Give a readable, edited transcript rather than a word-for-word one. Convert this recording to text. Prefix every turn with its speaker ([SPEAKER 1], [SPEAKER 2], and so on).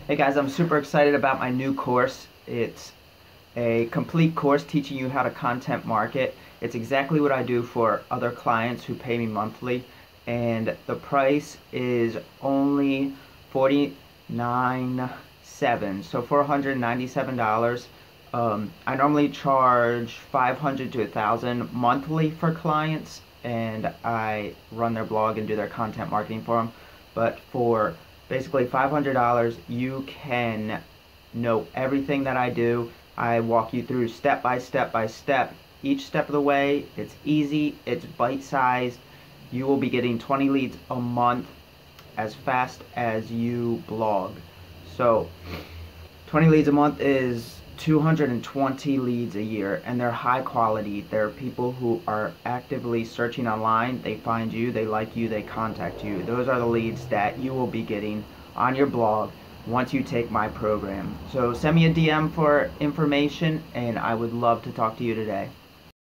[SPEAKER 1] Hey guys, I'm super excited about my new course. It's a complete course teaching you how to content market. It's exactly what I do for other clients who pay me monthly, and the price is only $49.97, so $497. I normally charge 500 to 1,000 monthly for clients, and I run their blog and do their content marketing for them. But for basically $500, you can know everything that I do. I walk you through step by step by step, each step of the way. It's easy, it's bite-sized. You will be getting 20 leads a month as fast as you blog. So 20 leads a month is 220 leads a year, and they're high quality. They're people who are actively searching online. They find you, they like you, they contact you. Those are the leads that you will be getting on your blog once you take my program. So send me a DM for information, and I would love to talk to you today.